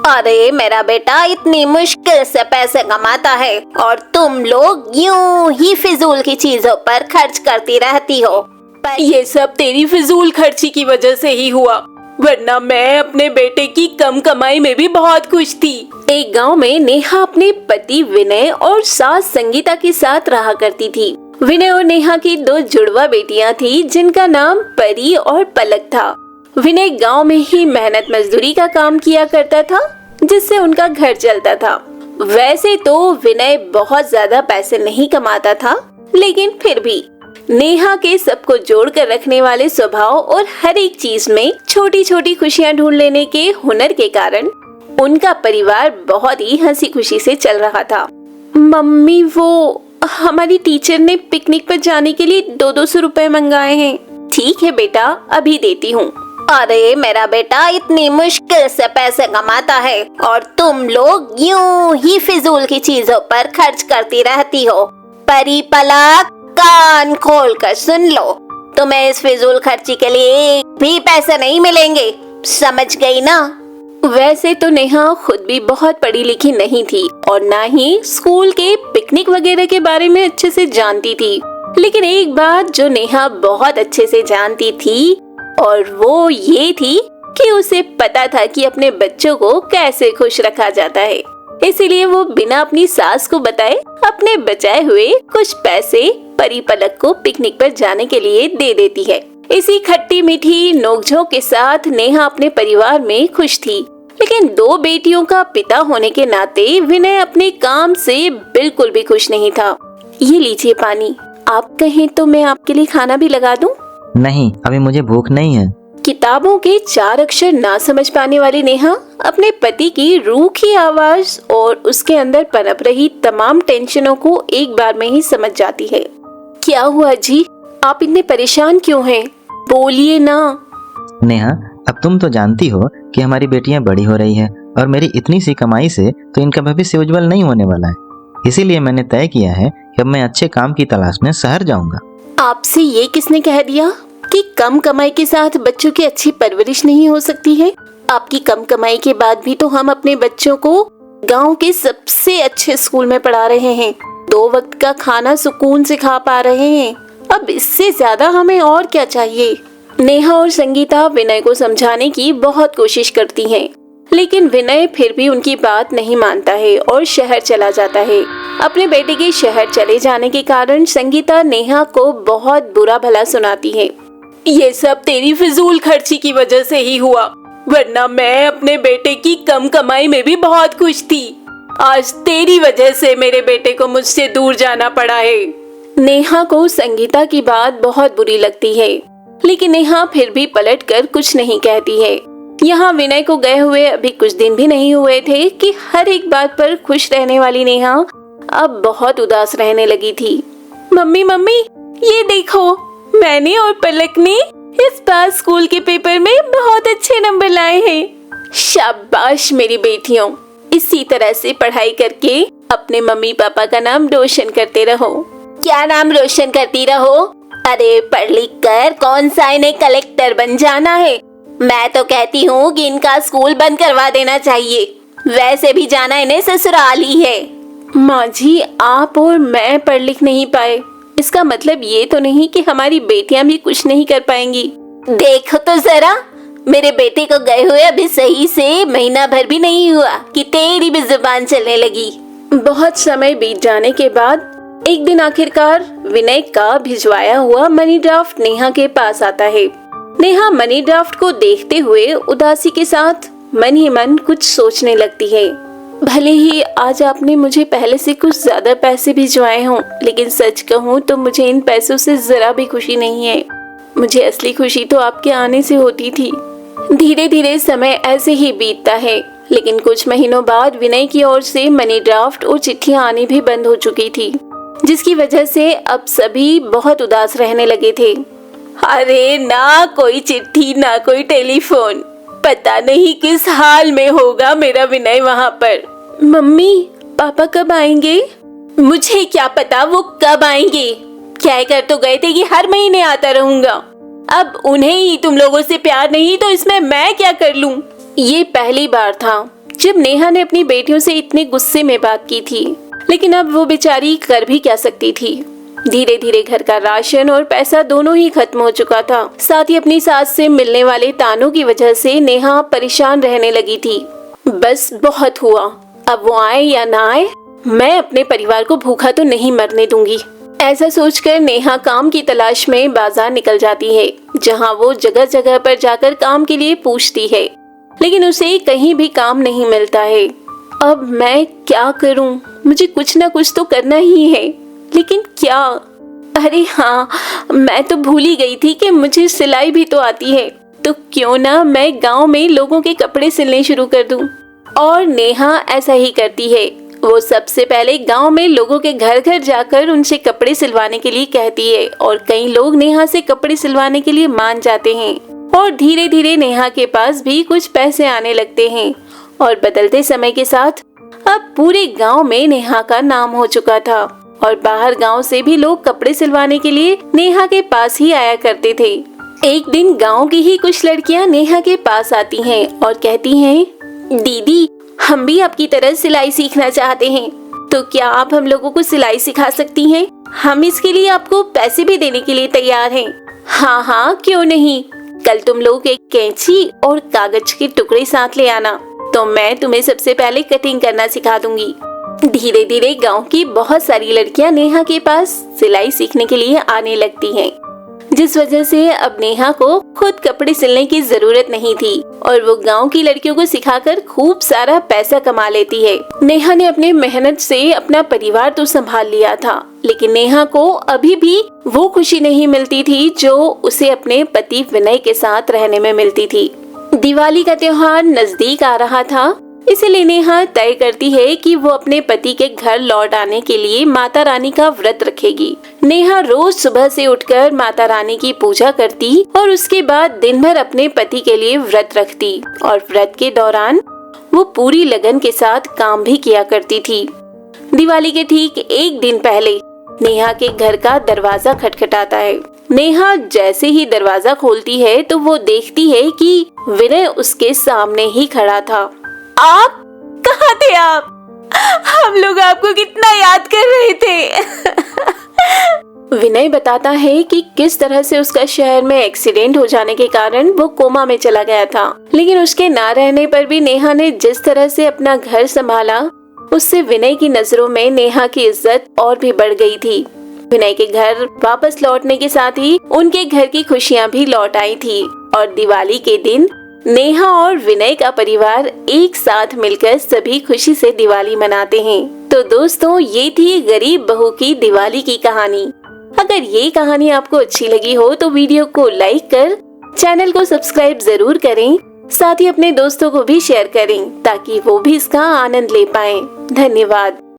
अरे मेरा बेटा इतनी मुश्किल से पैसे कमाता है और तुम लोग यूं ही फिजूल की चीजों पर खर्च करती रहती हो। पर ये सब तेरी फिजूल खर्ची की वजह से ही हुआ, वरना मैं अपने बेटे की कम कमाई में भी बहुत खुश थी। एक गांव में नेहा अपने पति विनय और सास संगीता के साथ रहा करती थी। विनय और नेहा की 2 जुड़वा बेटियां थी जिनका नाम परी और पलक था। विनय गांव में ही मेहनत मजदूरी का काम किया करता था, जिससे उनका घर चलता था। वैसे तो विनय बहुत ज्यादा पैसे नहीं कमाता था, लेकिन फिर भी नेहा के सबको जोड़ कर रखने वाले स्वभाव और हर एक चीज में छोटी छोटी खुशियां ढूंढ लेने के हुनर के कारण उनका परिवार बहुत ही हंसी खुशी से चल रहा था। मम्मी, वो हमारी टीचर ने पिकनिक पर जाने के लिए 200 रुपए मंगाए हैं। ठीक है बेटा, अभी देती हूँ। अरे मेरा बेटा इतनी मुश्किल से पैसे कमाता है और तुम लोग यूं ही फिजूल की चीजों पर खर्च करती रहती हो। परी पलक, कान खोल कर सुन लो, तुम्हें इस फिजूल खर्ची के लिए एक भी पैसे नहीं मिलेंगे, समझ गई ना? वैसे तो नेहा खुद भी बहुत पढ़ी लिखी नहीं थी और ना ही स्कूल के पिकनिक वगैरह के बारे में अच्छे से जानती थी, लेकिन एक बात जो नेहा बहुत अच्छे से जानती थी और वो ये थी कि उसे पता था कि अपने बच्चों को कैसे खुश रखा जाता है। इसीलिए वो बिना अपनी सास को बताए अपने बचाए हुए कुछ पैसे परी पलक को पिकनिक पर जाने के लिए दे देती है। इसी खट्टी मीठी नोकझोंक के साथ नेहा अपने परिवार में खुश थी, लेकिन 2 बेटियों का पिता होने के नाते विनय अपने काम से बिल्कुल भी खुश नहीं था। ये लीजिए पानी, आप कहें तो मैं आपके लिए खाना भी लगा दूं? नहीं, अभी मुझे भूख नहीं है। किताबों के 4 अक्षर ना समझ पाने वाली नेहा अपने पति की रूखी आवाज और उसके अंदर पनप रही तमाम टेंशनों को एक बार में ही समझ जाती है। क्या हुआ जी, आप इतने परेशान क्यों हैं? बोलिए ना। नेहा, अब तुम तो जानती हो कि हमारी बेटियां बड़ी हो रही है और मेरी इतनी सी कमाई से तो इनका भविष्य उज्जवल नहीं होने वाला है। इसीलिए मैंने तय किया है कि अब मैं अच्छे काम की तलाश में शहर जाऊंगा। आपसे ये किसने कह दिया कि कम कमाई के साथ बच्चों की अच्छी परवरिश नहीं हो सकती है? आपकी कम कमाई के बाद भी तो हम अपने बच्चों को गांव के सबसे अच्छे स्कूल में पढ़ा रहे हैं, 2 वक्त का खाना सुकून से खा पा रहे हैं। अब इससे ज्यादा हमें और क्या चाहिए? नेहा और संगीता विनय को समझाने की बहुत कोशिश करती हैं, लेकिन विनय फिर भी उनकी बात नहीं मानता है और शहर चला जाता है। अपने बेटे के शहर चले जाने के कारण संगीता नेहा को बहुत बुरा भला सुनाती है। ये सब तेरी फिजूल खर्ची की वजह से ही हुआ, वरना मैं अपने बेटे की कम कमाई में भी बहुत खुश थी। आज तेरी वजह से मेरे बेटे को मुझसे दूर जाना पड़ा है। नेहा को संगीता की बात बहुत बुरी लगती है, लेकिन नेहा फिर भी पलटकर कुछ नहीं कहती है। यहाँ विनय को गए हुए अभी कुछ दिन भी नहीं हुए थे कि हर एक बात पर खुश रहने वाली नेहा अब बहुत उदास रहने लगी थी। मम्मी, ये देखो, मैंने और पलक ने इस बार स्कूल के पेपर में बहुत अच्छे नंबर लाए हैं। शाबाश मेरी बेटियों, इसी तरह से पढ़ाई करके अपने मम्मी पापा का नाम रोशन करते रहो। क्या नाम रोशन करती रहो? अरे पढ़ लिख कर कौन सा इन्हें कलेक्टर बन जाना है? मैं तो कहती हूँ कि इनका स्कूल बंद करवा देना चाहिए, वैसे भी जाना इन्हें ससुराल ही है। माँ जी, आप और मैं पढ़ लिख नहीं पाए, इसका मतलब ये तो नहीं कि हमारी बेटियां भी कुछ नहीं कर पाएंगी। देखो तो जरा, मेरे बेटे को गए हुए अभी सही से महीना भर भी नहीं हुआ कि तेरी भी जुबान चलने लगी। बहुत समय बीत जाने के बाद एक दिन आखिरकार विनय का भिजवाया हुआ मनी ड्राफ्ट नेहा के पास आता है। नेहा मनी ड्राफ्ट को देखते हुए उदासी के साथ मन ही मन कुछ सोचने लगती है। भले ही आज आपने मुझे पहले से कुछ ज्यादा पैसे भिजवाए हों, लेकिन सच कहूँ तो मुझे इन पैसों से जरा भी खुशी नहीं है। मुझे असली खुशी तो आपके आने से होती थी। धीरे धीरे समय ऐसे ही बीतता है, लेकिन कुछ महीनों बाद विनय की ओर से मनी ड्राफ्ट और चिट्ठियां आनी भी बंद हो चुकी थी, जिसकी वजह से अब सभी बहुत उदास रहने लगे थे। अरे ना कोई चिट्ठी, ना कोई टेलीफोन, पता नहीं किस हाल में होगा मेरा विनय वहाँ पर। मम्मी, पापा कब आएंगे? मुझे क्या पता वो कब आएंगे। कह कर तो गए थे कि हर महीने आता रहूंगा। अब उन्हें ही तुम लोगों से प्यार नहीं तो इसमें मैं क्या कर लूं? ये पहली बार था जब नेहा ने अपनी बेटियों से इतने गुस्से में बात की थी, लेकिन अब वो बेचारी कर भी क्या सकती थी। धीरे धीरे घर का राशन और पैसा दोनों ही खत्म हो चुका था। साथ ही अपनी सास से मिलने वाले तानों की वजह से नेहा परेशान रहने लगी थी। बस बहुत हुआ, अब वो आए या ना आए, मैं अपने परिवार को भूखा तो नहीं मरने दूंगी। ऐसा सोचकर नेहा काम की तलाश में बाजार निकल जाती है, जहाँ वो जगह जगह पर जाकर काम के लिए पूछती है, लेकिन उसे कहीं भी काम नहीं मिलता है। अब मैं क्या करूं? मुझे कुछ ना कुछ तो करना ही है, लेकिन क्या? अरे हाँ, मैं तो भूल ही गई थी कि मुझे सिलाई भी तो आती है। तो क्यों ना मैं गांव में लोगों के कपड़े सिलने शुरू कर दूं। और नेहा ऐसा ही करती है। वो सबसे पहले गांव में लोगों के घर घर जाकर उनसे कपड़े सिलवाने के लिए कहती है, और कई लोग नेहा से कपड़े सिलवाने के लिए मान जाते हैं। और धीरे धीरे नेहा के पास भी कुछ पैसे आने लगते हैं। और बदलते समय के साथ अब पूरे गांव में नेहा का नाम हो चुका था, और बाहर गांव से भी लोग कपड़े सिलवाने के लिए नेहा के पास ही आया करते थे। एक दिन गांव की ही कुछ लड़कियां नेहा के पास आती हैं और कहती हैं, दीदी, हम भी आपकी तरह सिलाई सीखना चाहते हैं, तो क्या आप हम लोगों को सिलाई सिखा सकती हैं? हम इसके लिए आपको पैसे भी देने के लिए तैयार हैं। हाँ हाँ, क्यों नहीं। कल तुम लोग एक कैंची और कागज के टुकड़े साथ ले आना, तो मैं तुम्हें सबसे पहले कटिंग करना सिखा दूंगी। धीरे धीरे गांव की बहुत सारी लड़कियां नेहा के पास सिलाई सीखने के लिए आने लगती हैं, जिस वजह से अब नेहा को खुद कपड़े सिलने की जरूरत नहीं थी, और वो गांव की लड़कियों को सिखाकर खूब सारा पैसा कमा लेती है। नेहा ने अपने मेहनत से अपना परिवार तो संभाल लिया था, लेकिन नेहा को अभी भी वो खुशी नहीं मिलती थी जो उसे अपने पति विनय के साथ रहने में मिलती थी। दिवाली का त्योहार नजदीक आ रहा था, इसलिए नेहा तय करती है कि वो अपने पति के घर लौट आने के लिए माता रानी का व्रत रखेगी। नेहा रोज सुबह से उठकर माता रानी की पूजा करती और उसके बाद दिन भर अपने पति के लिए व्रत रखती, और व्रत के दौरान वो पूरी लगन के साथ काम भी किया करती थी। दिवाली के ठीक एक दिन पहले नेहा के घर का दरवाजा खटखटाता है। नेहा जैसे ही दरवाजा खोलती है तो वो देखती है कि विनय उसके सामने ही खड़ा था। आप कहाँ थे? आप, हम लोग आपको कितना याद कर रहे थे। विनय बताता है कि किस तरह से उसका शहर में एक्सीडेंट हो जाने के कारण वो कोमा में चला गया था, लेकिन उसके ना रहने पर भी नेहा ने जिस तरह से अपना घर संभाला, उससे विनय की नजरों में नेहा की इज्जत और भी बढ़ गई थी। विनय के घर वापस लौटने के साथ ही उनके घर की खुशियां भी लौट आई थी, और दिवाली के दिन नेहा और विनय का परिवार एक साथ मिलकर सभी खुशी से दिवाली मनाते हैं। तो दोस्तों, ये थी गरीब बहू की दिवाली की कहानी। अगर ये कहानी आपको अच्छी लगी हो तो वीडियो को लाइक कर चैनल को सब्सक्राइब जरूर करें, साथ ही अपने दोस्तों को भी शेयर करें ताकि वो भी इसका आनंद ले पाएं। धन्यवाद।